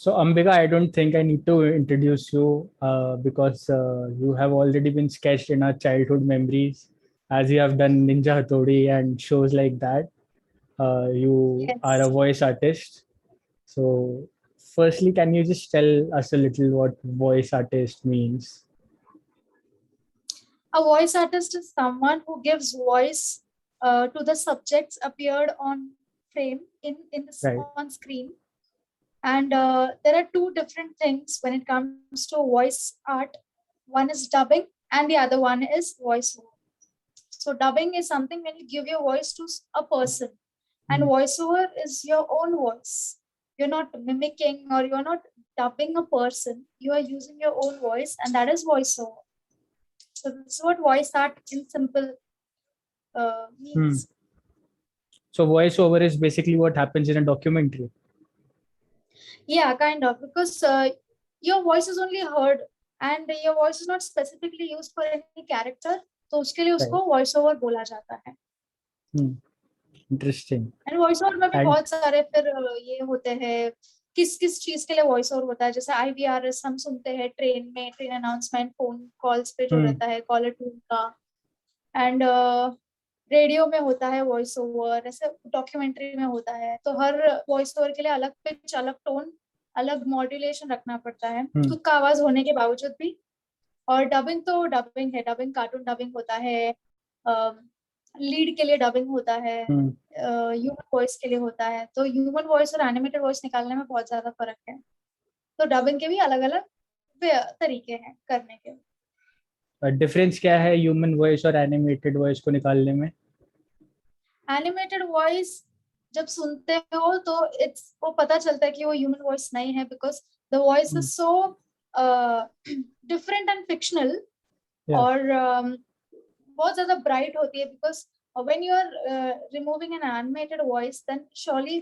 So, Ambika, I don't think I need to introduce you because you have already been sketched in our childhood memories as you have done Ninja Hattori and shows like that. You are a Yes. voice artist. So, firstly, can you just tell us a little what voice artist means? A voice artist is someone who gives voice to the subjects appeared on frame in this Right. on screen. And there are two different things when it comes to voice art. One is dubbing, and the other one is voiceover. So dubbing is something when you give your voice to a person, and Mm. voiceover is your own voice. You're not mimicking or you're not dubbing a person. You are using your own voice, and that is voiceover. So this is what voice art in simple Hmm. means. So, voiceover is basically what happens in a documentary. Yeah, kind of, because your voice is only heard and your voice is not specifically used for any character. तो उसके लिए उसको Right. Voice over बोला जाता है. Hmm. Interesting. And voice over में भी And बहुत सारे फिर ये होते हैं. किस किस चीज के लिए वॉइस ओवर होता है, जैसे IVRS हम सुनते हैं ट्रेन में, ट्रेन अनाउंसमेंट फोन कॉल्स पे जो hmm. रहता है कॉलर ट्यून का. एंड रेडियो में होता है वॉइस ओवर, ऐसे डॉक्यूमेंट्री में होता है. तो हर वॉइस ओवर के लिए अलग पिच, अलग टोन, अलग मॉड्यूलेशन रखना पड़ता है खुद का आवाज होने के बावजूद भी. और डबिंग तो डबिंग है, डबिंग कार्टून डबिंग होता है, लीड के लिए डबिंग होता है, ह्यूमन वॉइस के लिए होता है. तो ह्यूमन वॉइस और एनिमेटेड वॉइस निकालने में बहुत ज्यादा फर्क है. तो डबिंग के भी अलग अलग तरीके हैं करने के. डिफरेंस क्या है ह्यूमन वॉइस और एनिमेटेड वॉइस को निकालने में? एनिमेटेड वॉइस जब सुनते हो तो इट्स वो पता चलता है कि वो ह्यूमन वॉइस नहीं है, because the voice is so different and fictional. Yeah. और बहुत ज्यादा ब्राइट होती है, because when you are removing an animated voice, then surely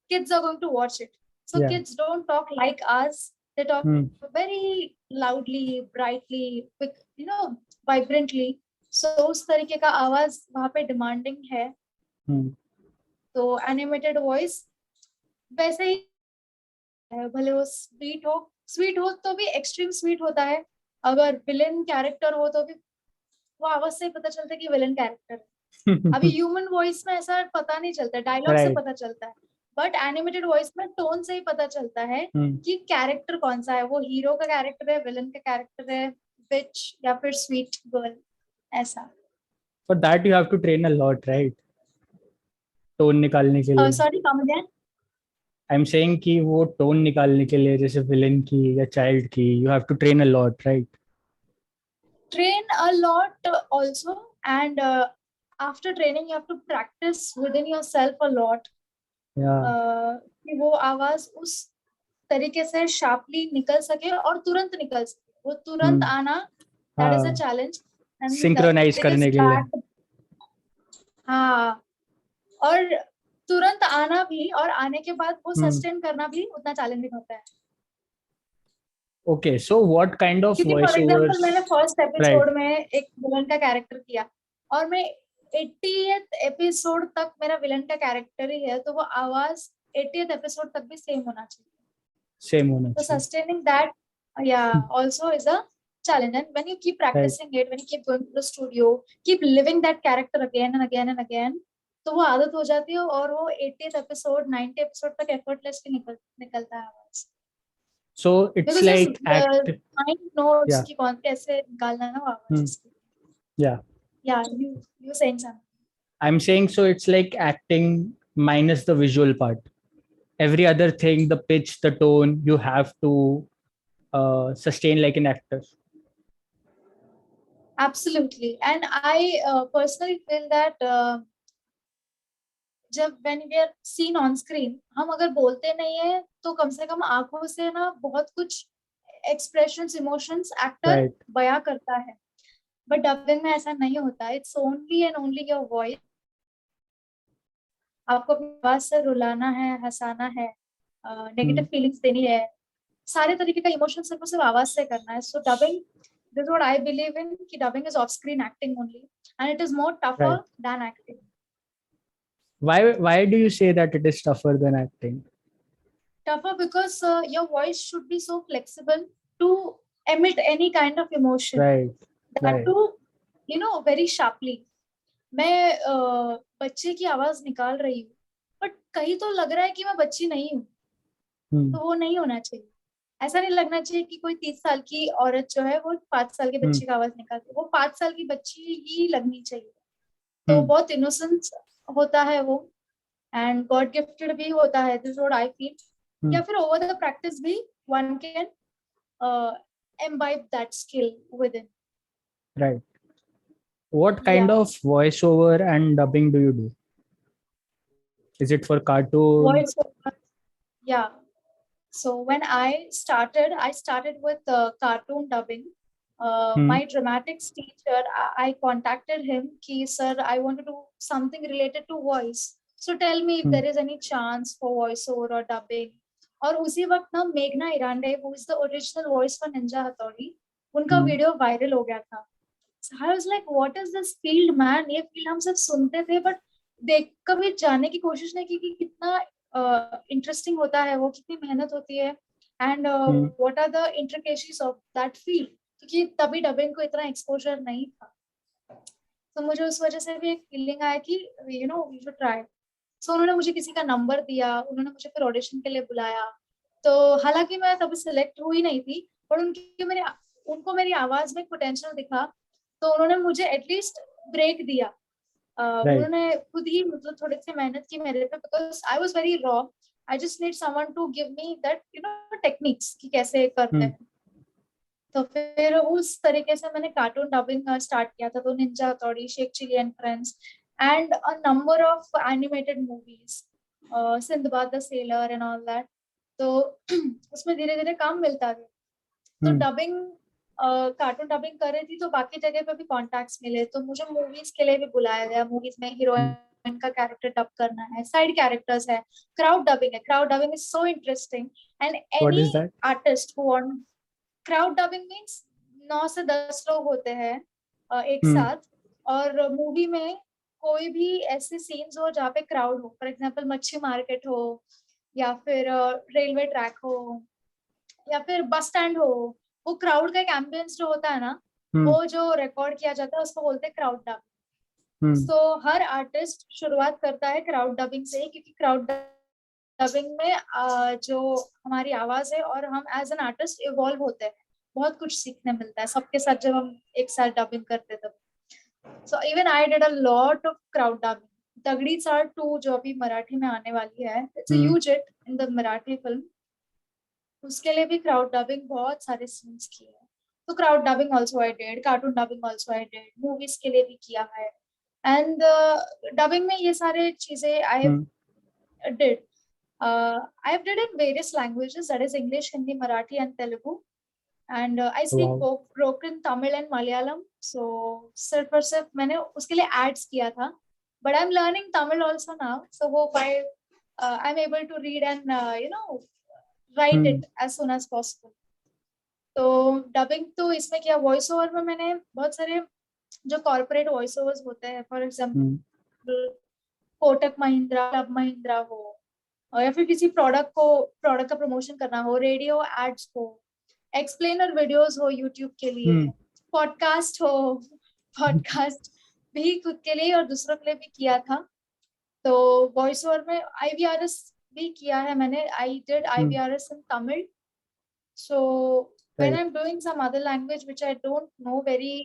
kids are going to watch it. So Yeah. kids don't talk like us. They talk very loudly, brightly, quick, vibrantly. So उस तरीके का आवाज वहाँ पे demanding है. तो animated voice वैसे ही है, भले वो स्वीट हो तो भी एक्सट्रीम स्वीट होता है. अगर विलेन कैरेक्टर हो तो भी वो आवाज से पता चलता है कि विलेन कैरेक्टर है. अभी ह्यूमन वॉइस में ऐसा पता नहीं चलता है, डायलॉग से पता चलता है. बट एनिमेटेड वॉइस में टोन से ही पता चलता है कि कैरेक्टर कौन सा है, वो हीरो का कैरेक्टर है, विलन का कैरेक्टर है, बिच या फिर स्वीट गर्ल, ऐसा. For that you have to train a lot, right? Tone निकालने के लिए. Sorry, come again. I'm saying कि वो टोन निकालने के लिए जैसे विलेन की या चाइल्ड की you have to train a lot, right? Train a lot also, and after training you have to practice within yourself a lot. कि वो आवाज उस तरीके से शार्पली निकल सके और तुरंत निकल सके. वो तुरंत आना, that is a challenge. And synchronize करने के लिए. हाँ, और तुरंत आना भी और आने के बाद वो सस्टेन करना भी उतना चैलेंजिंग होता है. Okay, so what kind of क्योंकि फॉर voiceovers? एग्जांपल मैंने फर्स्ट एपिसोड में एक विलन का कैरेक्टर किया और मैं 80th एपिसोड तक मेरा विलन का कैरेक्टर ही है, तो वो आवाज 80th एपिसोड तक भी सेम होना चाहिए. सेम होना तो चाहिए. Sustaining that also is a challenge. And when you keep practicing it, when you keep going to the studio, keep living that character again and again and again, तो वो आदत हो जाती है और वो 80th एपिसोड 90th एपिसोड तक effortlessly निकलता है आवाज. So it's like mind knows कि कौन कैसे निकालना है ना आवाज. Yeah, you saying something? I'm saying so it's like acting minus the visual part. Every other thing, the pitch, the tone, you have to sustain like an actor. Absolutely. And I personally feel that जब when we are seen on screen, हम अगर बोलते नहीं है तो कम से कम आंखों से ना बहुत कुछ एक्सप्रेशंस, इमोशंस एक्टर बयां करता है. बट डबिंग में ऐसा नहीं होता. It's only and only your voice. आपको अपनी आवाज से रुलाना है, हंसाना है, नेगेटिव फीलिंग्स देनी है, सारे तरीके का इमोशन सिर्फ आवाज से करना है. So dubbing, this is what I believe in, कि dubbing is off screen acting only, and it is more tougher than acting. Why do you say that it is tougher than acting? tougher because your voice should be so flexible to emit any kind of emotion. Right. That Right. too, very sharply. मैं बच्चे की आवाज निकाल रही हूँ, but कहीं तो लग रहा है कि मैं बच्ची नहीं हूँ, तो वो नहीं होना चाहिए. ऐसा नहीं लगना चाहिए कि कोई 30 साल की औरत जो है वो 5 साल के बच्चे का आवाज निकालती है. वो 5 साल की बच्ची ही लगनी चाहिए. तो बहुत इनोसेंस होता है वो, एंड गॉड गिफ्टेड भी होता है, दिस व्हाट आई फील. या फिर ओवर द प्रैक्टिस भी one can imbibe that skill within. Right. What kind of voiceover and dubbing do you do? Is it for cartoon? Voiceover, yeah. So when I started with cartoon dubbing. My dramatics teacher, I contacted him ki sir, I want to do something related to voice, so tell me if there is any chance for voiceover or dubbing. और उसी वक्त ना मेघना इरांडे, who is the original voice for Ninja हथौड़ी, उनका video viral हो गया था. So I was like, what is this field, man? ये फील्ड हम सब सुनते थे, बट देख कभी जानने की कोशिश नहीं की कि कितना इंटरेस्टिंग होता है वो, कितनी मेहनत होती है, and what are the intricacies of that field, क्योंकि तभी डबिंग को इतना एक्सपोजर नहीं था. तो मुझे उस वजह से भी एक फीलिंग आया कि वी शुड ट्राई. सो उन्होंने मुझे किसी का नंबर दिया, उन्होंने मुझे फिर ऑडिशन के लिए बुलाया. तो हालांकि मैं तभी सिलेक्ट हुई नहीं थी, पर उनको मेरी आवाज में पोटेंशियल दिखा, तो उन्होंने मुझे एटलीस्ट ब्रेक दिया. उन्होंने खुद ही मतलब थोड़ी सी मेहनत की मेरे पे, because I was very raw. I just need someone to give me that techniques कि कैसे करते हैं. तो फिर उस तरीके से मैंने कार्टून डबिंग स्टार्ट किया था. तो Ninja Hattori, Sheikh Chilli and friends, and a number of animated movies, Sindbad the sailor and all that. तो उसमें धीरे धीरे काम मिलता गया. तो डबिंग, कार्टून डबिंग कर रही थी, तो बाकी जगह पे भी कॉन्टैक्ट्स मिले, तो मुझे मूवीज के लिए भी बुलाया गया. मूवीज में हीरोइन का कैरेक्टर डब करना है, साइड कैरेक्टर्स है, क्राउड डबिंग है. Crowd dubbing is so interesting, and any artist who want. Crowd dubbing means 9 से 10 लोग होते हैं एक साथ, और मूवी में कोई भी ऐसे सीन्स हो जहाँ पे क्राउड हो. फॉर एग्जांपल मच्छी मार्केट हो, या फिर रेलवे ट्रैक हो, या फिर बस स्टैंड हो. वो क्राउड का एक एम्बियंस जो होता है ना, वो जो रिकॉर्ड किया जाता है उसको बोलते हैं क्राउड डबिंग. सो हर आर्टिस्ट शुरुआत करता है क्राउड डबिंग से ही, क्योंकि क्राउड डबिंग में जो हमारी आवाज है और हम एज एन आर्टिस्ट इवॉल्व होते हैं, बहुत कुछ सीखने मिलता है सबके साथ जब हम एक साथ डबिंग करते तब. So even I did a lot of crowd dubbing. तगड़ी चार 2 जो अभी मराठी में आने वाली है, it's a huge hit in the Marathi film. उसके लिए भी क्राउड डबिंग बहुत सारे सीन्स किए हैं. तो crowd dubbing also I did, cartoon dubbing also I did, movies के लिए भी किया है. एंड डबिंग में ये सारे चीजें I did. I have did in various languages, that is English, Hindi, Marathi and Telugu, and I speak broken Tamil and Malayalam. So सिर्फ और सिर्फ मैंने उसके लिए ads किया था, but I'm learning Tamil also now, so hope I'm able to read and write it as soon as possible. तो dubbing तो इसमें किया. वॉइस ओवर में मैंने बहुत सारे जो कॉर्पोरेट वॉइस ओवर्स होते हैं, for example Kotak Mahindra, club Mahindra हो, या फिर किसी प्रोडक्ट का प्रमोशन करना हो, रेडियो एड्स हो, एक्सप्लेनर वीडियोस हो यूट्यूब के लिए, पॉडकास्ट हो. पॉडकास्ट भी खुद के लिए और दूसरों के लिए भी किया था. तो वॉइस ओवर में IVRS भी किया है मैंने. I did IVRS in Tamil. So when I'm doing some other language which I don't know very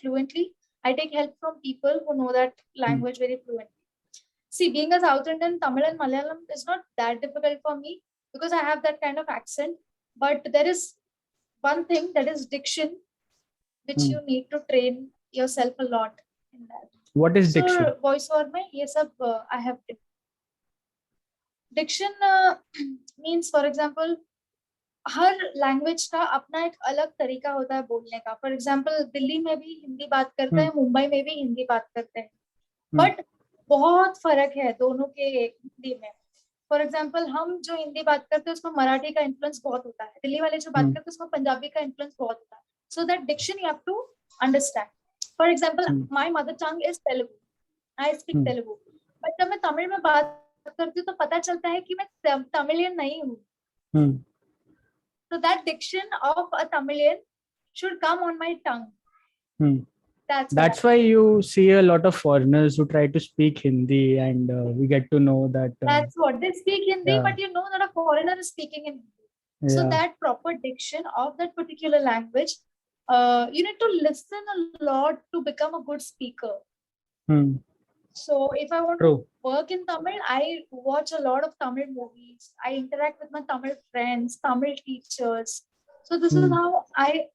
fluently, I take help from people who know that language very fluently. See, being a South Indian, Tamil and Malayalam is not that difficult for me because I have that kind of accent. But there is one thing, that is diction, which you need to train yourself a lot in that. What is diction? So voice over में ये सब I have diction means, for example, her language का अपना एक अलग तरीका होता है बोलने का. फॉर एग्जाम्पल दिल्ली में भी हिंदी बात करते हैं, मुंबई में भी हिंदी बात करते हैं, बट बहुत फर्क है दोनों के हिंदी में. फॉर एग्जाम्पल हम जो हिंदी बात करते हैं उसमें मराठी का इन्फ्लुएंस बहुत होता है, दिल्ली वाले जो बात करते हैं उसमें पंजाबी का इन्फ्लुएंस बहुत होता है. So that diction you have to understand. For example my mother tongue is Telugu, I speak Telugu, but जब मैं तमिल में बात करती हूँ तो पता चलता है कि मैं तमिलियन नहीं हूँ. So that diction of a Tamilian should come on my tongue. That's what That's why you see a lot of foreigners who try to speak Hindi, and we get to know that. That's what they speak Hindi, Yeah. but you know that a foreigner is speaking in Hindi. So Yeah. that proper diction of that particular language, you need to listen a lot to become a good speaker. So if I want to work in Tamil, I watch a lot of Tamil movies. I interact with my Tamil friends, Tamil teachers. So this is how I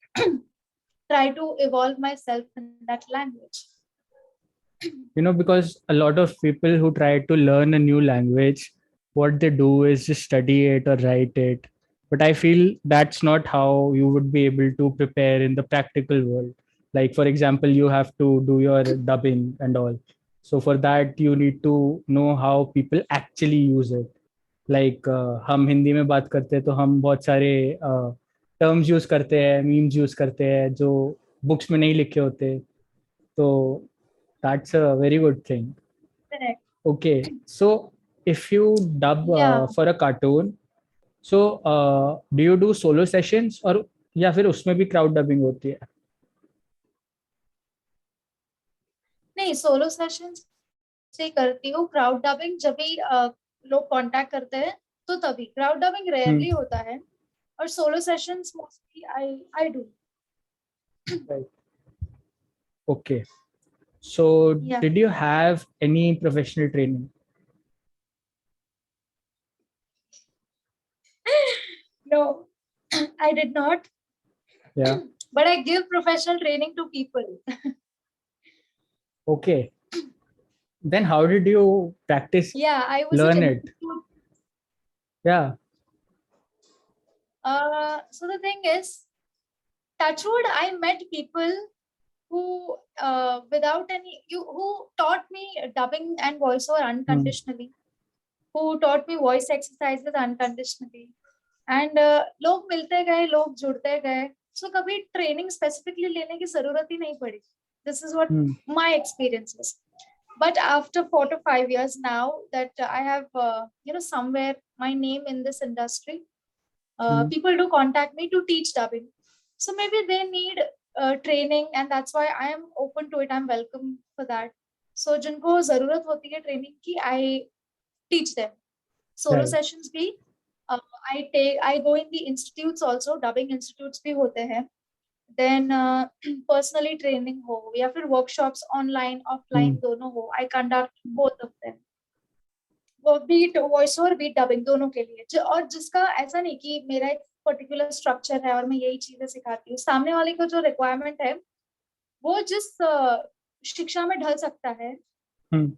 try to evolve myself in that language. You know, because a lot of people who try to learn a new language, what they do is just study it or write it. But I feel that's not how you would be able to prepare in the practical world. Like, for example, you have to do your dubbing and all. So for that, you need to know how people actually use it. Like, हम हिंदी में बात करते हैं तो हम बहुत सारे terms use करते हैं, मीम्स यूज करते हैं जो बुक्स में नहीं लिखे होते. तो that's a very good thing. Correct. Okay, so if you dub for a cartoon, so do you do solo sessions or या फिर उसमें भी crowd dubbing होती है? नहीं, सोलो सेशंस से करती हूँ. क्राउड डबिंग जब भी लोग कांटेक्ट करते हैं तो तभी. क्राउड डबिंग रेयरली होता है और solo sessions mostly I do. Right. Okay. So did you have any professional training? No, I did not. Yeah. But I give professional training to people. Okay. Then how did you practice? Yeah, I was learn it. Yeah. So the thing is, touchwood, I met people who without any who taught me dubbing and voiceover unconditionally, who taught me voice exercises unconditionally, and लोग मिलते गए, लोग जुड़ते गए. So कभी training specifically लेने की जरूरत ही नहीं पड़ी. This is what my experience is. But after 4 to 5 years now that I have somewhere my name in this industry, people do contact me to teach dubbing. So maybe they need training, and that's why I am open to it. I'm welcome for that. So जिनको जरूरत होती है training की, I teach them. Solo sessions भी I go in the institutes also. Dubbing institutes भी होते हैं. Then personally training हो या फिर workshops online offline दोनों हो, I conduct both of them. Be it voice over be it dubbing दोनों के लिए. और जिसका ऐसा नहीं कि मेरा एक पर्टिकुलर स्ट्रक्चर है और मैं यही चीजें सिखाती हूँ. सामने वाले को जो रिक्वायरमेंट है वो जिस शिक्षा में ढल सकता है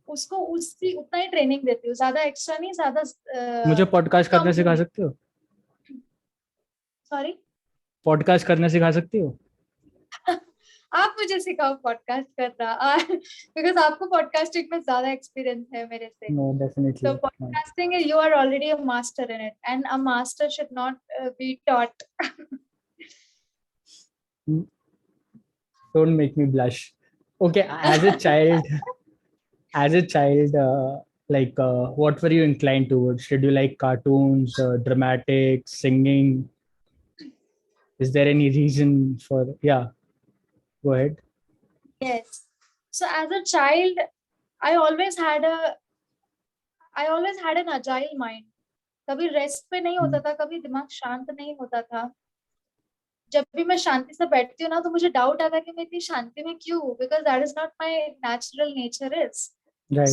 उसको उसकी उतना ही ट्रेनिंग देती हूँ. ज्यादा एक्स्ट्रा नहीं, ज्यादा. मुझे पॉडकास्ट करना सिखा सकते हो? सॉरी, पॉडकास्ट करना सिखा सकती हो? आप मुझे सिखाओ पॉडकास्ट करना, बिकॉज आपको पॉडकास्टिंग में ज्यादा एक्सपीरियंस है मेरे से. No, definitely. So podcasting, you are already a master in it, and a master should not be taught. Don't make me blush. Okay, as a child, like what were you inclined towards? Did you like cartoons, dramatic, singing? Is there any reason for? Yeah, go ahead. Yes. So as a child, I always had an agile mind. कभी rest पे नहीं होता था, कभी दिमाग शांत नहीं होता था. जब भी मैं शांति से बैठती हूँ ना तो मुझे डाउट आता है कि मैं इतनी शांति में क्यों, because that is not my natural nature is.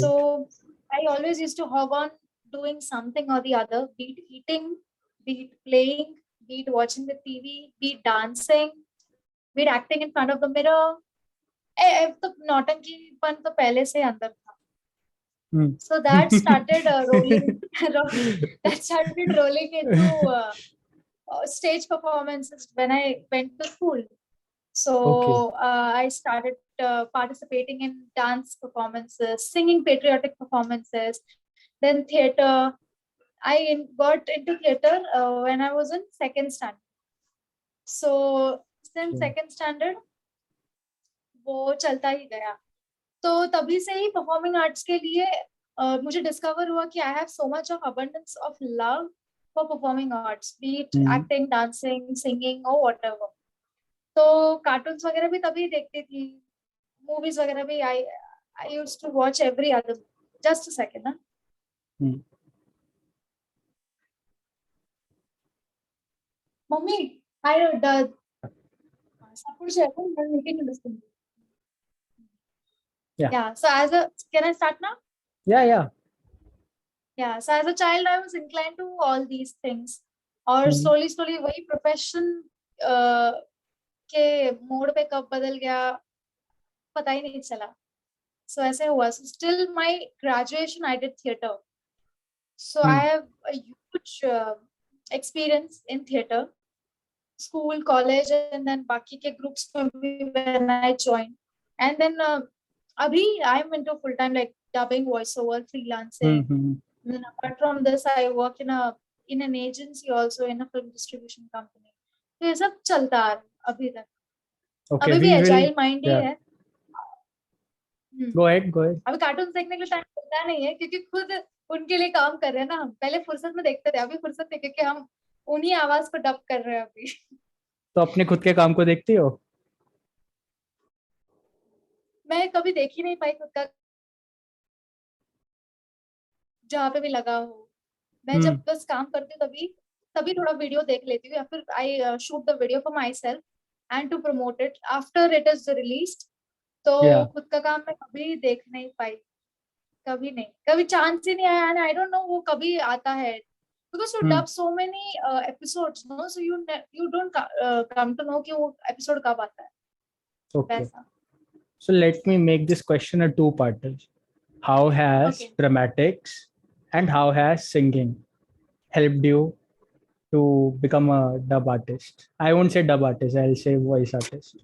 So I always used to hog on doing something or the other, be it eating, be it playing, be it watching the TV, be it dancing, be it acting in front of the mirror. तो नौटंकीपन तो पहले से अंदर था. So that started rolling. That started rolling into stage performances when I went to school. So I started participating in dance performances, singing patriotic performances, then theater. I got into theater when I was in second standard. So since second standard, वो चलता ही गया. तो तभी से ही performing arts के लिए मुझे discover हुआ कि I have so much of abundance of love for performing arts, be it acting, dancing, singing और व्हाटएवर. तो कार्टून्स वगैरह भी तभी देखती थी, मूवीज वगैरह भी. I used to watch every other. Just a second ना. मम्मी, आई डज सब कुछ है, मैं meeting understand. Yeah, so as a, can I start now? Yeah. Yeah, so as a child I was inclined to all these things. और slowly वही profession के mode पे कब बदल गया पता ही नहीं चला. So ऐसे हुआ. So still my graduation I did theater. So I have a huge experience in theater. School, college, and then बाकी के groups में भी when I joined. And then abhi I'm into full time like dubbing, voiceover, freelancing. And then apart from this I work in an agency also, in a film distribution company. तो ये सब चलता आ रहा अभी तक. Okay, अभी भी agile mind ही है. Go ahead. अभी कार्टून देखने के लिए टाइम मिलता नहीं है क्योंकि खुद उनके लिए काम कर रहे हैं ना हम. पहले फुर्सत में देखते थे, अभी फुर्सत है क्योंकि हम उन्हीं आवाज को डब कर रहे हैं अभी. तो अपने खुद के काम को देखती हो? मैं कभी देख ही नहीं पाई खुद का, जहाँ पे भी लगा हो. मैं जब बस काम करती हूँ तभी थोड़ा वीडियो देख लेती हूँ, या फिर I shoot the video for myself and to promote it after it is released. तो खुद का काम मैं कभी देख नहीं पाई, कभी नहीं, कभी चांस ही नहीं आया. एंड आई डोंट नो वो कभी आता है because you dub so many episodes, no, so you don't come to know कि वो episode कब आता है. Okay. So let me make this question a two-parter. How has dramatics and how has singing helped you to become a dub artist? I won't say dub artist, I'll say voice artist.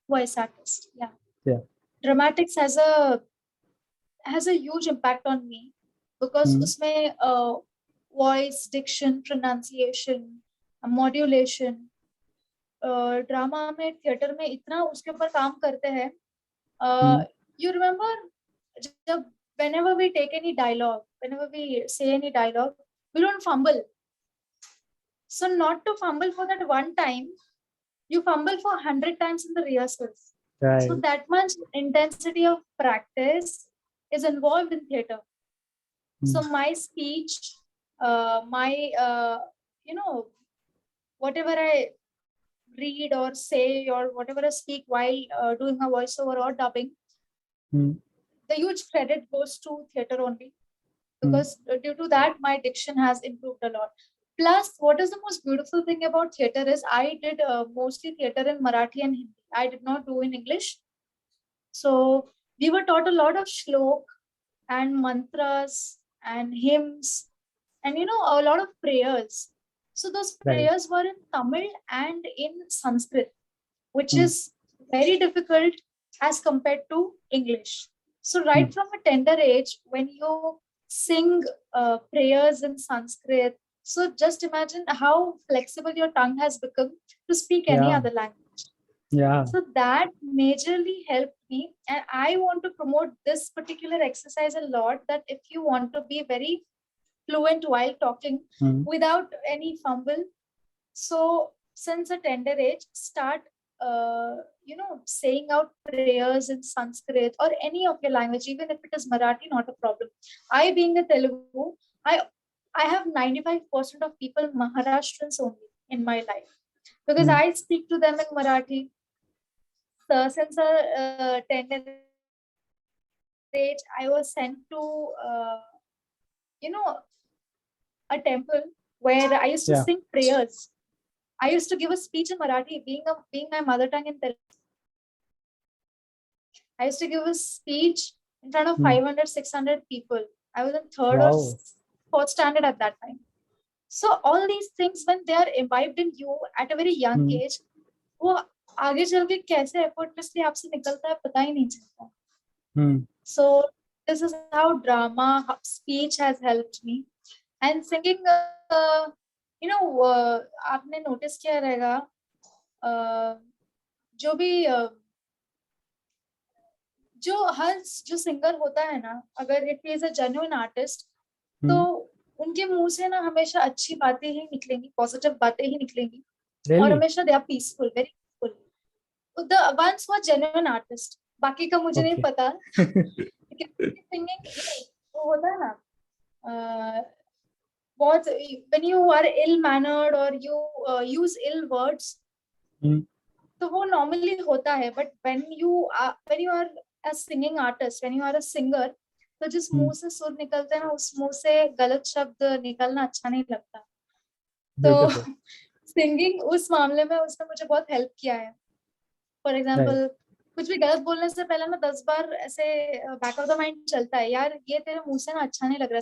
Voice artist, yeah. Dramatics has a huge impact on me because उसमें voice, diction, pronunciation, modulation, drama में, theatre में इतना उसके ऊपर काम करते हैं. You remember जब whenever we take any dialogue, whenever we say any dialogue, we don't fumble. So not to fumble for that one time, you fumble for 100 times in the rehearsals. Right. So that much intensity of practice is involved in theater. So my speech, my whatever I read or say or whatever I speak while doing a voiceover or dubbing, the huge credit goes to theater only, because due to that my diction has improved a lot. Plus, what is the most beautiful thing about theater is I did mostly theater in Marathi and Hindi. I did not do in English. So we were taught a lot of shlok and mantras and hymns and a lot of prayers. So those prayers were in Tamil and in Sanskrit, which is very difficult as compared to English. So right from a tender age, when you sing prayers in Sanskrit, so just imagine how flexible your tongue has become to speak any other language. Yeah. So that majorly helped me, and I want to promote this particular exercise a lot, that if you want to be very fluent while talking without any fumble, so since a tender age, start saying out prayers in Sanskrit or any of your language, even if it is Marathi, not a problem. I, being a Telugu, I have 95% of people Maharashtrians only in my life, because I speak to them in Marathi. So since a tender age, I was sent to a temple where I used to sing prayers. I used to give a speech in Marathi, being my mother tongue in Telugu. I used to give a speech in front of 500, 600 people. I was in third or fourth standard at that time. So all these things, when they are imbibed in you at a very young age, वो आगे चल के कैसे effortlessly आपसे निकलता है पता ही नहीं चलता. So this is how drama, how speech has helped me. And singing, आपने notice किया रहेगा, जो जो सिंगर होता है ना, अगर it is a genuine artist, तो उनके मुंह से ना हमेशा अच्छी बातें ही निकलेंगी, पॉजिटिव बातें ही निकलेंगी, और Really? हमेशा they are peaceful, very peaceful. The ones for genuine artist, बाकी का मुझे नहीं Okay. पता। सिंगिंग वो होता है ना, बहुत, when you are ill mannered or you use ill words, तो वो नॉर्मली होता है, but when you are a singing artist, when you are a singer, तो जिस मुंह से सुर निकलते हैं ना, उस मुंह से गलत शब्द निकलना अच्छा नहीं लगता। तो Beautiful. सिंगिंग उस मामले में उसने मुझे बहुत हेल्प किया है। For Right. एग्जाम्पल, कुछ भी गलत बोलने से पहले ना 10 बार ऐसे बैक ऑफ द माइंड चलता है, यार ये तेरे मुंह से ना अच्छा नहीं लग रहा।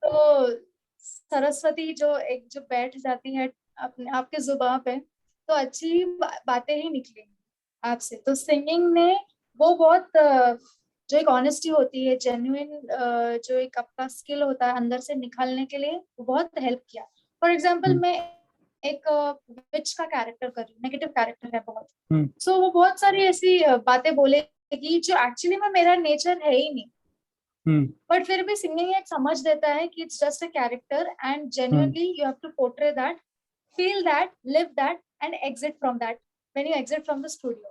तो सरस्वती जो बैठ जाती है अपने आपके जुबान पे, तो अच्छी बातें ही निकलेंगी आपसे। तो सिंगिंग ने वो बहुत जो एक ऑनेस्टी होती है, जेन्युइन जो एक आपका स्किल होता है अंदर से निकालने के लिए, वो बहुत हेल्प किया। फॉर एग्जाम्पल, मैं एक विच का कैरेक्टर कर रही हूँ, नेगेटिव कैरेक्टर है बहुत, सो वो बहुत सारी ऐसी बातें बोलेगी जो एक्चुअली में मेरा नेचर है ही नहीं, बट फिर भी सिंगिंग एक समझ देता है कि it's just a character, and genuinely you have to portray that, feel that, live that, and exit from that when you exit from the studio.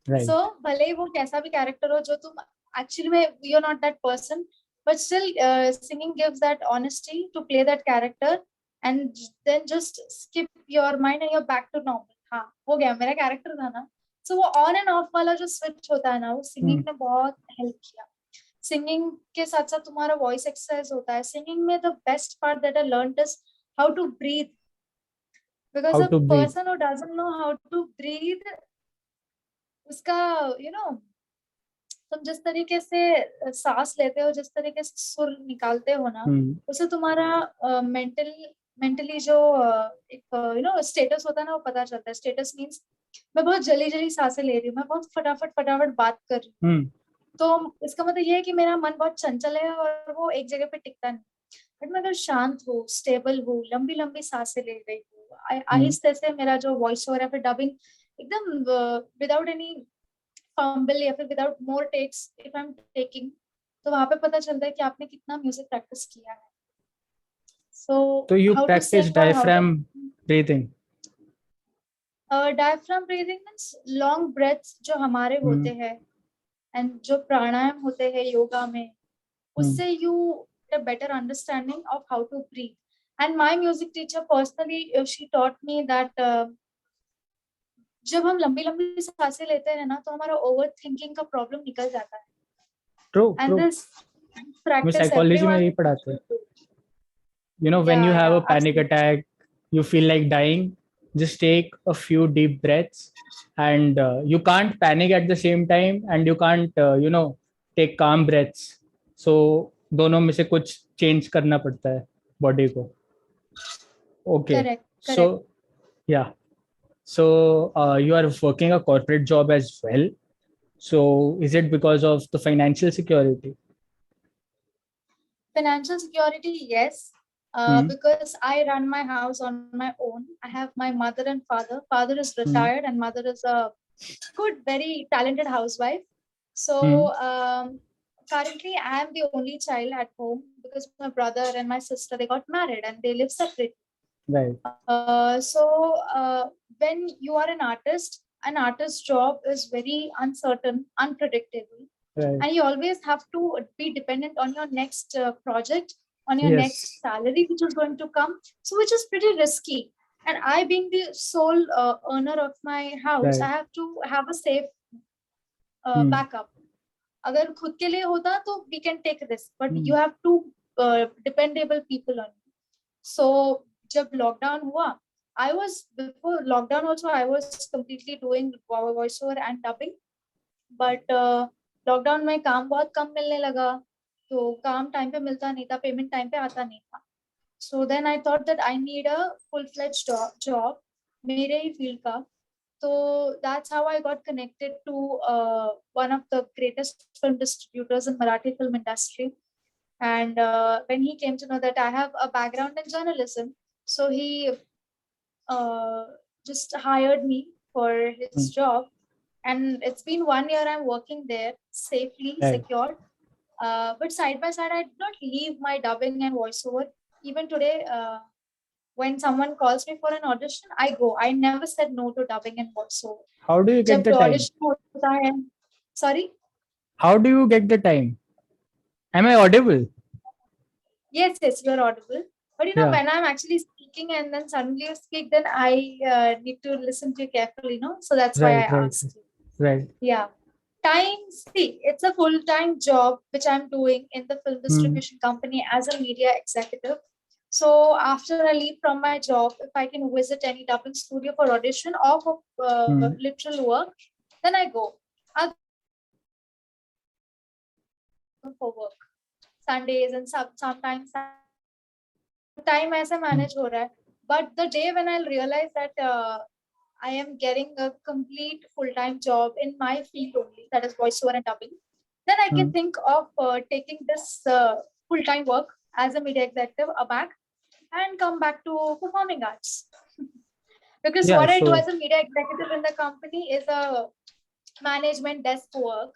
Right. So भले ही वो कैसा भी कैरेक्टर हो, जो तुम एक्चुअली में you are not that person, but still singing gives that honesty to play that character, and then just skip your mind and you're back to normal. हाँ, हो गया, मेरा कैरेक्टर था ना। सो वो ऑन एंड ऑफ वाला जो स्विच होता है ना, वो सिंगिंग ने बहुत हेल्प किया। सिंगिंग के साथ साथ तुम्हारा वॉइस एक्सरसाइज होता है। सिंगिंग में the best part that I learned is how to breathe, because How a to breathe. Person who doesn't know how to breathe, उसका यू नो तुम जिस तरीके से सांस लेते हो, जिस तरीके से सुर निकालते हो ना, उससे तुम्हारा मेंटली जो एक स्टेटस होता है ना, वो पता चलता है। स्टेटस मीन्स मैं बहुत जल्दी जल्दी सांसें ले रही हूँ, मैं बहुत फटाफट फटाफट बात कर रही हूँ, तो इसका मतलब ये है कि मेरा मन बहुत चंचल है और वो एक जगह पे टिकता नहीं। बट मैं अगर शांत हूँ, स्टेबल हूँ, लंबी लंबी सांसें ले रही हूँ, आहिस्ते से मेरा जो वॉइस ओवर है, फिर डबिंग एकदम विदाउट एनी फंबल या फिर without more takes if I am taking, तो वहां पे पता चलता है कि आपने कितना म्यूजिक प्रैक्टिस किया है। So So you how to practice sing और how to diaphragm breathing. Diaphragm breathing means long breaths जो हमारे होते हैं, एंड जो प्राणायाम होते हैं योगा में, उससे you a better understanding of how to breathe. And my music teacher personally, she taught me that जब हम लंबी लंबी सांसें लेते हैं ना, तो हमारा ओवर थिंकिंग का प्रॉब्लम निकल जाता है। True, and true. दिस मैं प्रैक्टिस साइकोलॉजी में एवरीवन, यही पढ़ाते हैं. You know, when you yeah have yeah a panic absolutely attack, you feel like dying, just take a few deep breaths. And you can't panic at the same time, and you can't, take calm breaths. So, दोनों में से कुछ change करना पड़ता है body को. Okay. correct correct So, yeah. So, you are working a corporate job as well. So, is it because of the financial security? financial security, yes, because I run my house on my own. I have my mother and father is retired and mother is a good, very talented housewife. So currently I am the only child at home because my brother and my sister, they got married and they live separately. Right. So when you are an artist's job is very uncertain, unpredictable, Right. and you always have to be dependent on your next project, on your Yes. next salary which is going to come, so which is pretty risky. And I, being the sole earner of my house, I Right. have to have a safe backup. अगर खुद के लिए होता तो we can take risk, but you have two dependable people on you. So जब lockdown हुआ, I was, before lockdown also I was completely doing voiceover and dubbing, but lockdown में काम बहुत कम मिलने लगा, तो काम टाइम पे मिलता नहीं था, पेमेंट टाइम पे आता नहीं था। So then I thought that I need a full fledged job मेरे ही फील्ड का। So that's how I got connected to one of the greatest film distributors in Marathi film industry. And when he came to know that I have a background in journalism, so he just hired me for his job, and it's been 1 year I'm working there safely, secured. But side by side, I did not leave my dubbing and voiceover. Even today, when someone calls me for an audition, I go. I never said no to dubbing and voiceover. How do you get the time? Sorry? How do you get the time? Am I audible? Yes, you're audible. But you know, when I'm actually speaking and then suddenly you speak, then I need to listen to you carefully, so that's why I asked you. Right. Yeah. Time, see, it's a full-time job which I'm doing in the film distribution company as a media executive. So after I leave from my job, if I can visit any dubbing studio for audition or for literal work, then I go. I'll go for work Sundays and sometimes time ऐसे manage हो रहा है. But the day when I'll realize that I am getting a complete full-time job in my field only, that is voiceover and dubbing, then I can think of taking this full-time work as a media executive back and come back to performing arts. Because what I do as a media executive in the company is a management desk work.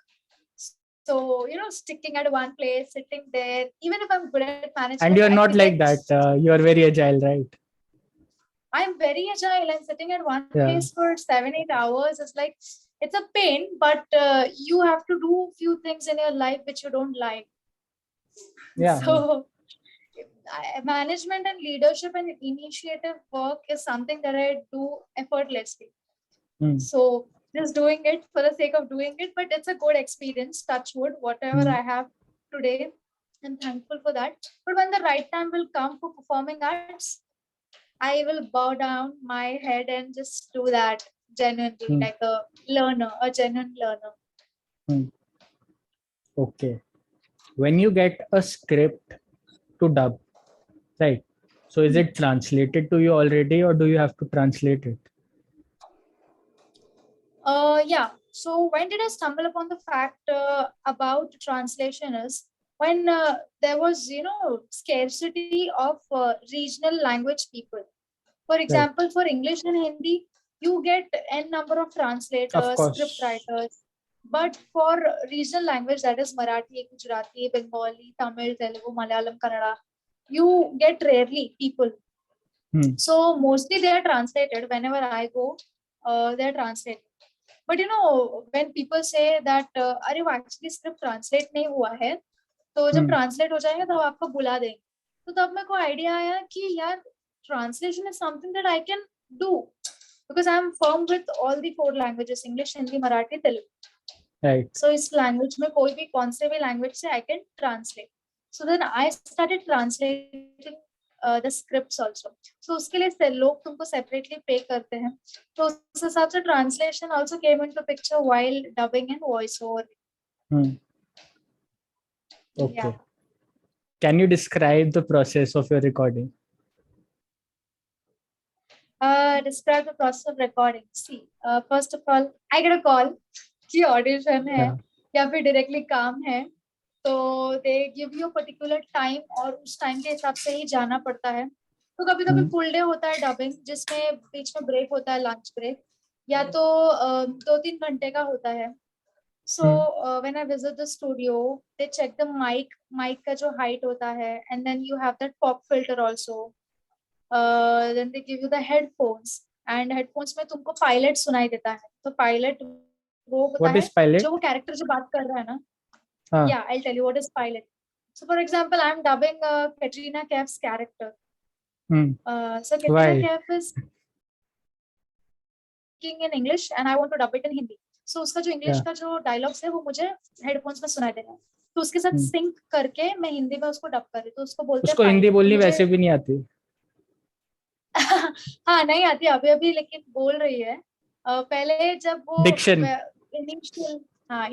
So, sticking at one place, sitting there, even if I'm good at management. And you're not like that. You're very agile, right? I'm very agile, and sitting at one place for 7-8 hours is like, it's a pain, but you have to do few things in your life which you don't like. Yeah. So management and leadership and initiative work is something that I do effortlessly. So just doing it for the sake of doing it, but it's a good experience, touch wood, whatever I have today. I'm thankful for that. But when the right time will come for performing arts, I will bow down my head and just do that genuinely, like a learner, a genuine learner. Okay. When you get a script to dub, right? So is it translated to you already, or do you have to translate it? Yeah. So when did I stumble upon the fact about translation is when there was, scarcity of regional language people. For example, for English and Hindi, you get n number of translators, script writers. But for regional language, that is Marathi, Gujarati, Bengali, Tamil, Telugu, Malayalam, Kannada, you get rarely people. So mostly they are translated. Whenever I go, they are translated. But when people say that अरे वो actually script translate नहीं हुआ है, तो जब translate हो जाएगा तब आपको बुला देंगे. तो तब मेरे को idea आया कि यार translation is something that I can do because I am firm with all the 4 languages: English, Hindi, Marathi, Telugu. Right. So इस language में कोई भी कौन से भी language से I can translate. So then I started translating the scripts also. So उसके लिए लोग तुमको separately pay करते हैं. तो उस हिसाब से translation also came into picture while dubbing and voiceover. Okay. Yeah. Can you describe the process of your recording? Describe the process of recording. See, first of all, I get a call कि audition है या फिर directly काम है. तो they give you a particular time और उस time के हिसाब से ही जाना पड़ता है. तो कभी कभी full day होता है dubbing जिसमें बीच में break होता है, lunch break, या तो 2-3 घंटे का होता है. So when I visit the studio, they check the mic का जो height होता है, and then you have that pop filter also. Then they give you the headphones, and headphones में तुमको pilot सुनाई देता है. तो pilot वो होता है जो वो character जो बात कर रहा है ना. Yeah, I'll tell you what is pilot. So, for example, I'm dubbing Katrina Kaif's character. So Katrina Kaif is speaking in English, and I want to dub it in Hindi. So उसका जो English का जो dialogues है वो मुझे headphones में सुनाई देगा. तो उसके साथ sync करके मैं हिंदी में उसको डब कर रही. तो उसको बोलते हैं. उसको हिंदी बोलनी वैसे भी नहीं आती. हाँ, नहीं आती अभी लेकिन बोल रही है. पहले जब वो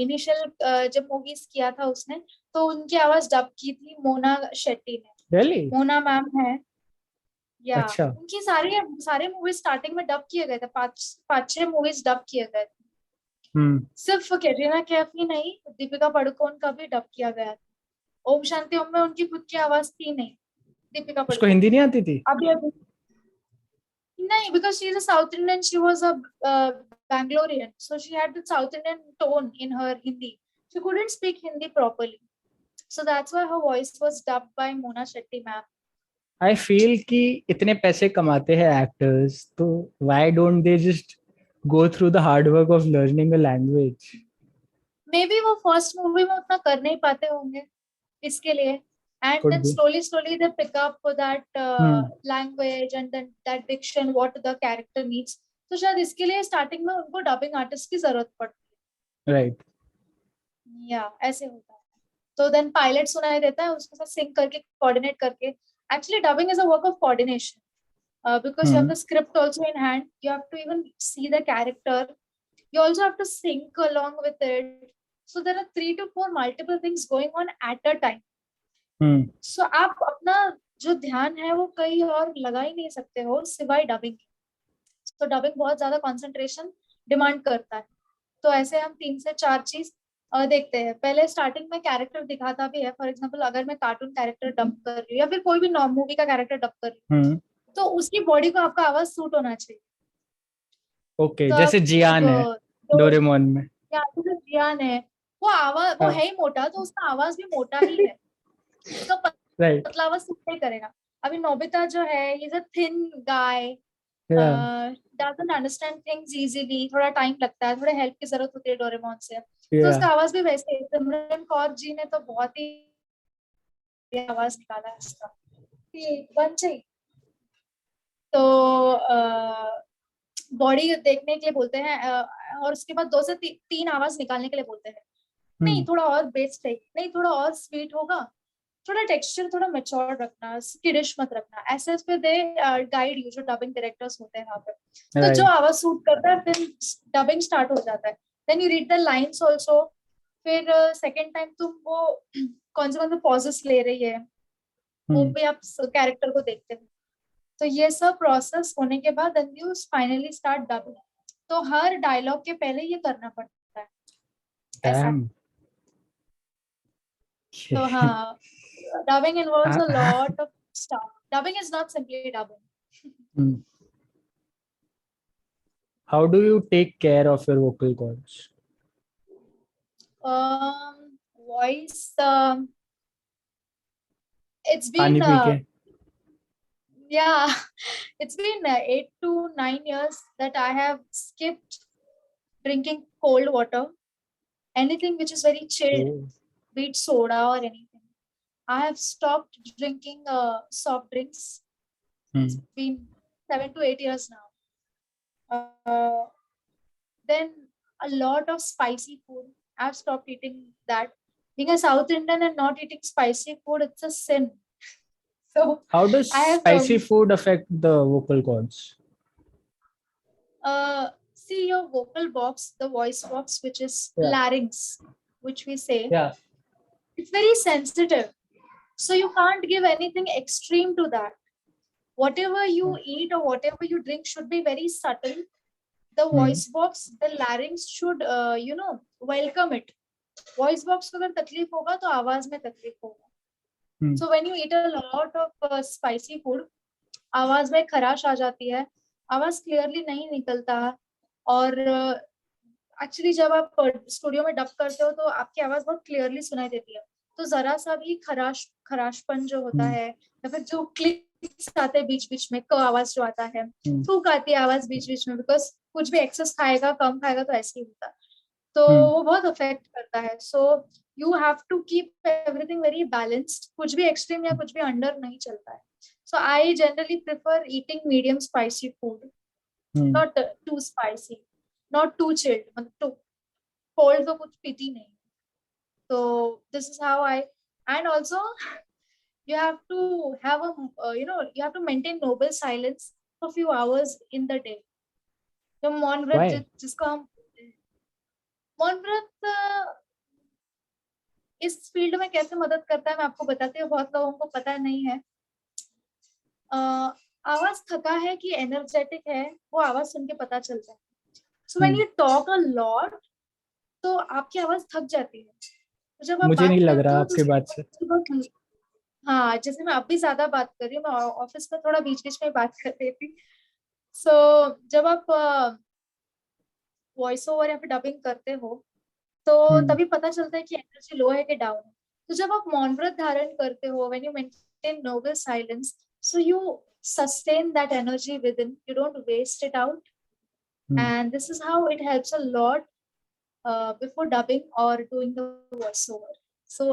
इनिशियल जब मूवीज किया था उसने, तो उनकी आवाज डब की थी मोना शेट्टी ने. Really? मोना मैम है. या उनकी सारे मूवीज स्टार्टिंग में डब किए गए थे. 5-6 मूवीज डब किए गए थे. सिर्फ कैटरीना कैफ ही नहीं, दीपिका पादुकोण का भी डब किया गया था. ओम शांति ओम में उनकी खुद की आवाज थी नहीं. दीपिका पादुकोण उसको हिंदी नहीं आती थी. अभी No, because she's a South Indian, she was a Bangalorean, so she had the South Indian tone in her Hindi. She couldn't speak Hindi properly, so that's why her voice was dubbed by Mona Shetty ma'am. I feel कि इतने पैसे कमाते हैं actors, तो why don't they just go through the hard work of learning a language? Maybe वो first movie में उतना कर नहीं पाते होंगे इसके लिए, and Could then be. slowly they pick up that Hmm. language and then that diction what the character needs. तो शायद इसके लिए स्टार्टिंग में उनको डबिंग आर्टिस्ट की जरूरत पड़ती Right. है, या ऐसे होता है. तो देन पायलट सुनाई देता है, उसके साथ सिंक करके कोऑर्डिनेट करके. Actually dubbing is a work of coordination, because you have Hmm. the script also in hand, you have to even see the character, you also have to sync along with it, so there are 3 to 4 multiple things going on at a time. Hmm. So आप अपना जो ध्यान है वो कहीं और लगा ही नहीं सकते हो सिवाय डबिंग. तो डबिंग बहुत ज्यादा कंसंट्रेशन डिमांड करता है. तो ऐसे हम 3 से 4 चीज देखते हैं. पहले स्टार्टिंग में कैरेक्टर दिखाता भी है. फॉर एग्जांपल अगर मैं कार्टून कैरेक्टर डब कर रही हूँ या फिर कोई भी मूवी का कैरेक्टर डब कर रही हूँ, Hmm. तो उसकी बॉडी को आपका आवाज सूट होना चाहिए. Okay. तो जैसे आप जियान है डोरेमोन में. या तो जियान है, वो आवाज वो हाँ. है ही मोटा, तो उसका आवाज भी मोटा ही है, उसका Right. पतला आवाज सूट नहीं करेगा. अभी नोबिता जो है, is a thin guy, Yeah. Doesn't understand things easily, थोड़ा टाइम लगता है, थोड़ा हेल्प की जरूरत होती है डोरेमोन से. तो Yeah. उसका आवाज भी वैसे ही. सिमरन कौर जी ने तो बहुत ही आवाज निकाला है उसका, बन चाहिए. तो बॉडी देखने के लिए बोलते हैं, और उसके बाद 2 से 3 आवाज निकालने के लिए बोलते हैं. नहीं थोड़ा और बेस चाहिए, नहीं थोड़ा और स्वीट होगा, थोड़ा टेक्सचर थोड़ा मैच्योर रखना, किडिश मत रखना. ऐसे पे दे गाइड यू, जो डबिंग डायरेक्टर्स होते हैं यहाँ पे. तो जो Right. आवाज सूट करता है फिर डबिंग स्टार्ट हो जाता है. Then you read the lines also. फिर सेकेंड टाइम तुम वो कौन से पॉजेस ले रही है वो Hmm. भी आप कैरेक्टर को देखते हो. तो ये सब प्रोसेस होने के बाद then you finally start dubbing. तो हर डायलॉग के पहले ये करना पड़ता है, ऐसा है. Damn. तो हाँ, dubbing involves a lot of stuff. Dubbing is not simply dubbing. Hmm. How do you take care of your vocal cords? Voice. It's पानी been पी के. yeah, it's been 8 to 9 years that I have skipped drinking cold water. Anything which is very chilled, Oh. be it soda or anything. I have stopped drinking soft drinks. It's been 7 to 8 years now. Then a lot of spicy food. I've stopped eating that. Being a South Indian and not eating spicy food, it's a sin. So How does I have spicy food affect the vocal cords? see your vocal box, the voice box, which is Yeah. larynx, which we say. Yeah. It's very sensitive. So you can't give anything extreme to that. Whatever you eat or whatever you drink should be very subtle. The voice box, the larynx should, welcome it. Voice box को अगर तकलीफ होगा तो आवाज में तकलीफ होगा. So when you eat a lot of spicy food, आवाज में खराश आ जाती है, आवाज क्लियरली नहीं निकलता. और एक्चुअली जब आप स्टूडियो में डब करते हो तो आपकी आवाज बहुत क्लियरली सुनाई देती है. तो जरा सा भी खराशपन जो होता है, या फिर जो क्लिक्स आते हैं बीच बीच में, क आवाज जो आता है, थूक आती है आवाज बीच बीच में, बिकॉज कुछ भी एक्सेस खाएगा कम खाएगा तो ऐसे ही होता है. तो वो बहुत अफेक्ट करता है. So you have to keep everything very balanced. कुछ भी एक्सट्रीम या कुछ भी अंडर नहीं चलता है. So I generally prefer eating medium spicy food, not too spicy, not too chilled. मतलब टू कोल्ड तो कुछ पीती नहीं. तो this is how I. And also you have to have you have to maintain noble silence for few hours in the day. तो मौन व्रत जिसको हम मौन व्रत इस फील्ड में कैसे मदद करता है मैं आपको बताती हूँ. बहुत लोगों को पता नहीं है. आवाज थका है कि एनर्जेटिक है वो आवाज सुन के पता चलता है. So when you talk a lot तो आपकी आवाज थक जाती है. तो जब आप मुझे नहीं बात लग करते रहा हो आपके बात से. हाँ, जैसे मैं अब भी ज्यादा बात कर रही हूँ, मैं ऑफिस में थोड़ा बीच बीच में बात कर रही थी. सो जब आप वॉइस ओवर या फिर डबिंग करते हो तो तभी पता चलता है कि एनर्जी लो है कि डाउन है। तो जब आप मौन व्रत धारण करते हो, when you maintain noble silence, so you sustain that energy within, you don't waste it out. And this is how it helps a lot before dubbing or doing the voiceover. So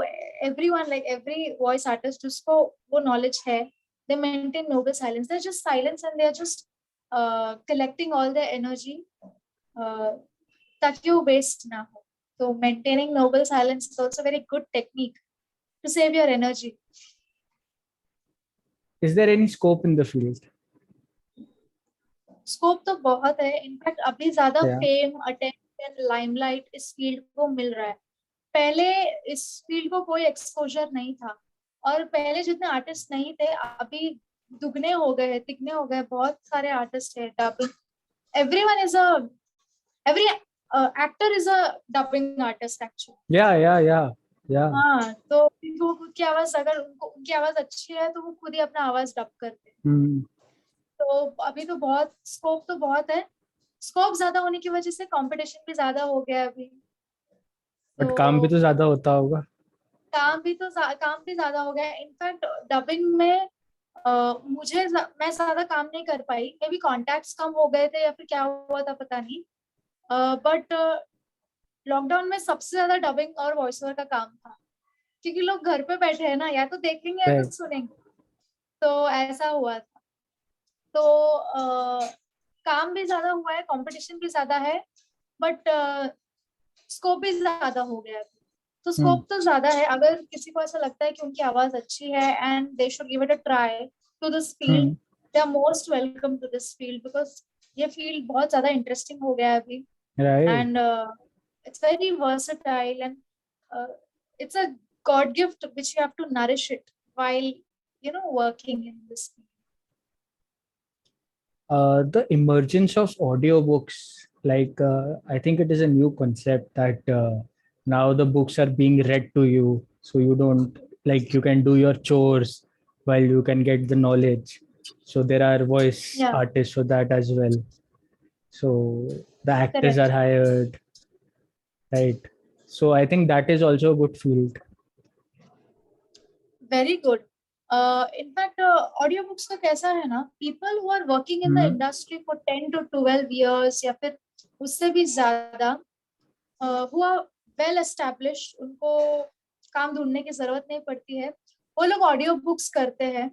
everyone, like every voice artist जिसको वो knowledge है, they maintain noble silence. They're just silence and they're just collecting all their energy ताकि वो waste ना हो. So maintaining noble silence is also a very good technique to save your energy. Is there any scope in the field? Scope तो बहुत है. In fact अभी ज्यादा fame, attention, limelight इस फील्ड को मिल रहा है. पहले इस फील्ड को कोई एक्सपोजर नहीं था और पहले जितने आर्टिस्ट नहीं थे अभी दुगने हो गए हैं, तिगने हो गए. बहुत सारे आर्टिस्ट है dubbing. Everyone is a every actor is a dubbing artist actually. या हाँ, तो उनको खुद की आवाज, अगर उनको उनकी आवाज अच्छी है तो वो खुद ही अपना आवाज डब करते हैं. तो अभी तो बहुत स्कोप तो बहुत है. स्कोप ज्यादा होने की वजह से कंपटीशन भी ज्यादा हो गया अभी. बट काम भी तो ज्यादा होता होगा. काम भी ज्यादा हो गया. इनफैक्ट डबिंग में मैं ज्यादा काम नहीं कर पाई. मे बी कॉन्टैक्ट्स कम हो गए थे या फिर क्या हुआ था पता नहीं. बट लॉकडाउन में सबसे ज्यादा डबिंग और वॉइस ओवर का काम था क्योंकि लोग घर पे बैठे हैं ना, या तो देखेंगे या तो सुनेंगे. तो ऐसा हुआ था. तो काम भी ज्यादा हुआ है, कंपटीशन भी ज्यादा है, बट स्कोप भी ज्यादा हो गया है. तो स्कोप तो ज्यादा है. अगर किसी को ऐसा लगता है कि उनकी आवाज अच्छी है and they should give it a try to this field, they are most welcome to this field because ये फील्ड बहुत ज्यादा इंटरेस्टिंग हो गया है अभी. And it's very versatile and it's a God gift which you have to nourish it while working in this field. The emergence of audiobooks, like I think it is a new concept that now the books are being read to you, so you don't, like, you can do your chores while you can get the knowledge. So there are voice artists for that as well. So the actors are hired, right? So I think that is also a good field. Very good. In fact audio books का कैसा है ना, people who are working in the industry for 10 to 12 years या फिर उससे भी ज्यादा, who are well established, उनको काम ढूंढने की जरूरत नहीं पड़ती है, वो लोग ऑडियो बुक्स करते हैं.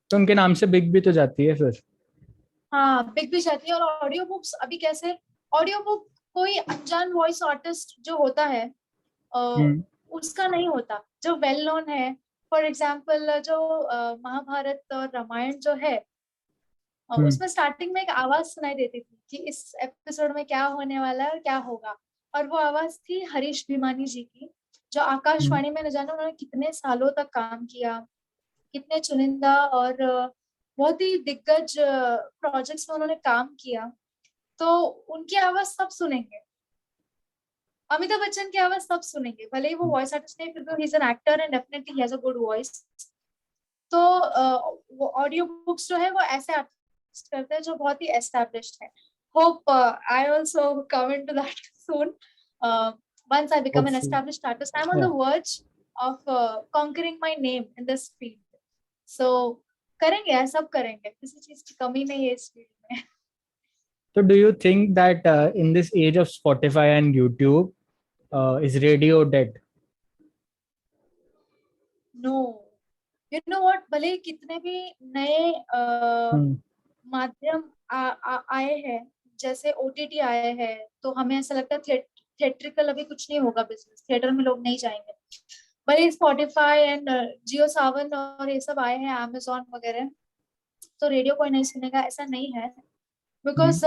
तो उनके नाम से बिक भी तो जाती है फिर. हाँ, बिक भी जाती है. और ऑडियो बुक्स अभी कैसे, ऑडियो बुक कोई अनजान वॉइस आर्टिस्ट जो होता है उसका नहीं होता, जो वेल नोन है. फॉर एग्जाम्पल जो महाभारत और रामायण जो है, उसमें स्टार्टिंग में एक आवाज सुनाई देती थी कि इस एपिसोड में क्या होने वाला है और क्या होगा. और वो आवाज थी हरीश भीमानी जी की, जो आकाशवाणी में न जाने उन्होंने कितने सालों तक काम किया, कितने चुनिंदा और बहुत ही दिग्गज प्रोजेक्ट्स में उन्होंने काम किया. तो उनकी आवाज सब सुनेंगे. अमिताभ बच्चन की आवाज सब सुनेंगे, भले ही वो वॉइस आर्टिस्ट नहीं, फिर भी he is an actor and definitely he has a good voice. तो वो ऑडियो बुक्स जो है वो ऐसे आर्टिस्ट करते हैं जो बहुत ही एस्टैब्लिश्ड है. Hope I also come into that soon. once I become an established artist, I'm on the verge of conquering my name in this field. So करेंगे, सब करेंगे, किसी चीज की कमी नहीं है इस फील्ड में. So do you think that in this age of Spotify and YouTube, is radio dead? No. You know what? भले कितने भी नए माध्यम आए हैं, जैसे OTT आए हैं, तो हमें ऐसा लगता है थिएट्रिकल अभी कुछ नहीं होगा बिजनेस, थिएटर में लोग नहीं जाएंगे. भले स्पॉटिफाई एंड जियो सावन और ये सब आए हैं, अमेज़न वगैरह, तो रेडियो कोई नहीं सुनेगा ऐसा नहीं है. Because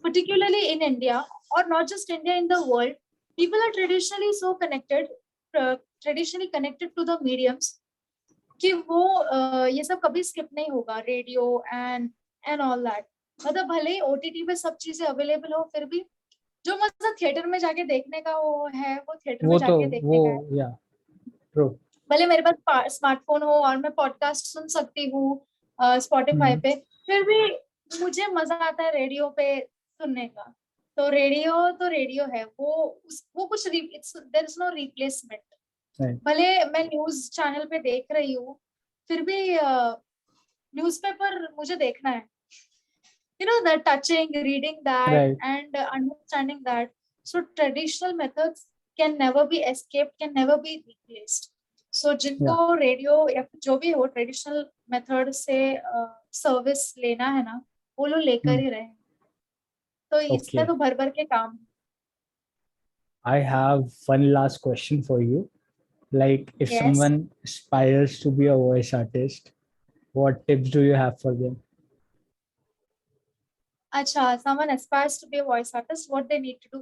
particularly in India, or not just India, in the world, people are traditionally so connected, to the mediums कि वो ये सब कभी स्किप नहीं होगा, रेडियो एंड ऑल दैट. मतलब भले ही OTT पे सब चीजें अवेलेबल हो, फिर भी जो मजा थिएटर में जाके देखने का वो है, वो थिएटर में जाके देखने का है. भले मेरे पास स्मार्टफोन हो और मैं पॉडकास्ट सुन सकती हूँ स्पॉटिफाई पे, फिर भी मुझे मजा आता है रेडियो पे सुनने का। तो रेडियो है, वो कुछ देयर इज नो रिप्लेसमेंट। भले मैं न्यूज चैनल पे देख रही हूँ, फिर भी न्यूज़पेपर मुझे देखना है। The touching, reading that, and understanding that. So traditional methods can never be escaped, can never be replaced. So जिनको रेडियो या जो भी हो ट्रेडिशनल मेथड से सर्विस लेना है ना, वो लोग लेकर ही रहे। तो इसमें तो भर भर के काम। I have one last question for you. Like, if someone aspires to be a voice artist, what tips do you have for them? Acha, someone aspires to be a voice artist, what they need to do?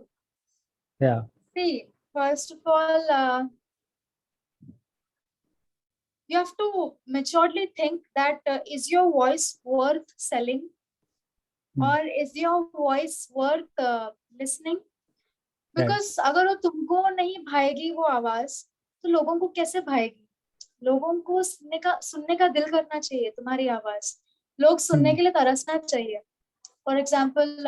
Yeah. See, first of all, you have to maturely think that is your voice worth selling, or is your voice worth listening? Because अगर वो तुमको नहीं भाएगी वो आवाज, तो लोगों को कैसे भाएगी? लोगों को सुनने का दिल करना चाहिए तुम्हारी आवाज। लोग सुनने के लिए तरसना चाहिए। फॉर एग्जाम्पल,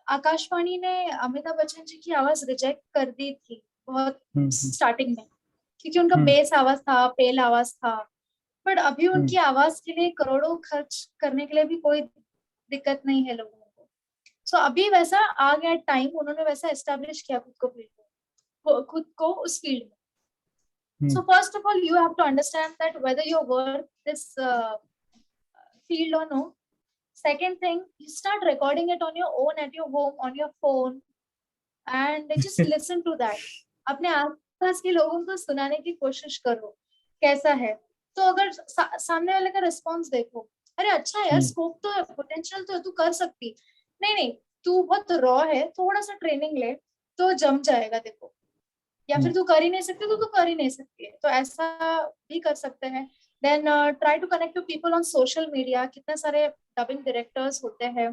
आकाशवाणी ने अमिताभ बच्चन जी की आवाज रिजेक्ट कर दी थी बहुत स्टार्टिंग में, क्योंकि उनका बेस आवाज था, पेल आवाज था। बट अभी उनकी आवाज के लिए करोड़ों खर्च करने के लिए भी कोई दिक्कत नहीं है लोगों को। सो अभी वैसा आ गया टाइम, उन्होंने वैसा एस्टेब्लिश किया खुद को उस फील्ड में। So first of all, you have to understand that whether you're worth this field or no. Second thing, you start recording it on your own at your home, on your phone, and just listen to that. अपने आसपास के लोगों को सुनाने की कोशिश करो कैसा है। तो अगर सामने वाले का रिस्पॉन्स देखो, अरे अच्छा है यार, स्कोप तो है, पोटेंशियल तो है, तू कर सकती। नहीं, तू बहुत रॉ है, थोड़ा सा ट्रेनिंग ले तो जम जाएगा देखो। या फिर तू कर ही नहीं सकती तो तू कर ही नहीं सकती है, तो ऐसा भी कर सकते हैं। Then try to connect to people on social media. कितने सारे डबिंग डायरेक्टर्स होते हैं।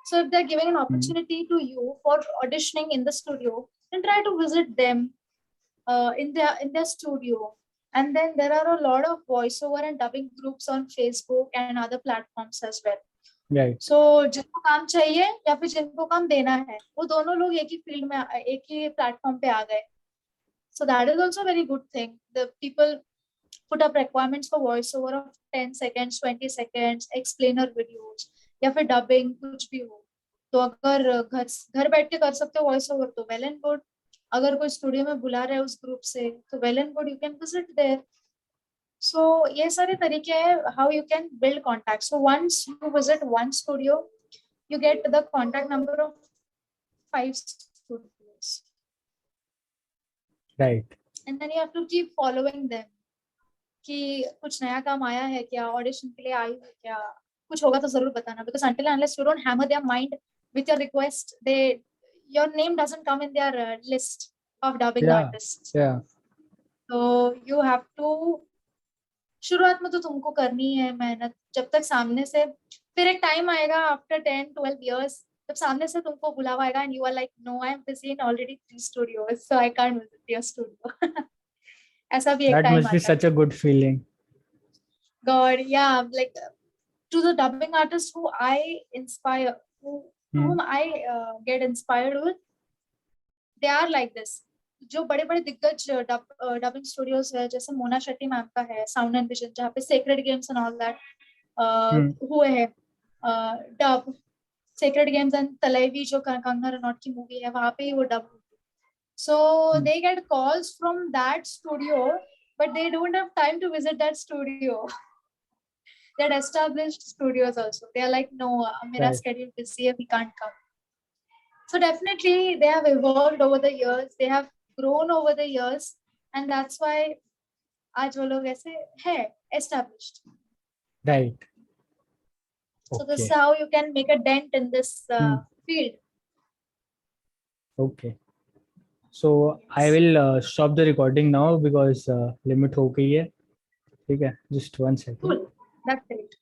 So if they're giving an opportunity to you for auditioning in the studio, then try to visit them in their studio. And then there are a lot of voiceover and dubbing groups on Facebook and other platforms as well. Right. So जिनको काम चाहिए या फिर जिनको काम देना है, वो दोनों लोग एक ही फील्ड में, एक ही प्लेटफॉर्म पे आ गए। So that is also a very good thing. The people put up requirements for voiceover of 10 seconds, 20 seconds, explainer videos, या फिर डबिंग कुछ भी हो। तो अगर घर बैठ के कर सकते हो वॉइस ओवर तो वेल एंड गुड। अगर कोई स्टूडियो में बुला रहे हैं उस ग्रुप से तो well and good, you can visit there. So ये सारे तरीके हैं how you can build contact. So once you visit one studio, you get the contact number of 5 studios. Right. And then you have to keep following them. कि कुछ नया काम आया है क्या, ऑडिशन के लिए आई है क्या, कुछ होगा तो जरूर बताना। Because until and unless you don't hammer their mind with your request, your name doesn't come in their list of dubbing artists. Yeah. So you have to, शुरुआत में तो तुमको करनी है मेहनत। जब तक सामने से, फिर एक टाइम आएगा आफ्टर 10-12 years, जब सामने से तुमको बुलावा आएगा and you are like, no, I am busy in already 3 studios, so I can't visit your studio. ऐसा भी एक That टाइम must be आता such a good feeling. God, yeah, like to the dubbing artists who I inspire, whom I get inspired with, they are like this. जो बड़े बड़े दिग्गज dubbing studios है, जैसे मोना शेट्टी मैम का है साउंड एंड विजन, जहाँ पे sacred games and all that हुए हैं डब। सेक्रेड गेम्स एंड तलेवी जो कंगना रनौत की मूवी है, वहाँ पे ही वो डब हुई। So they get calls from that studio, but they don't have time to visit that studio. They're established studios also. They are like, no, mera schedule busy hai, we can't come. So definitely they have evolved over the years. They have grown over the years, and that's why आज वो लोग ऐसे है established. Right. So this is how you can make a dent in this field. Okay. So I will stop the recording now because limit हो गई है. ठीक है? Just 1 second. Cool. That's it.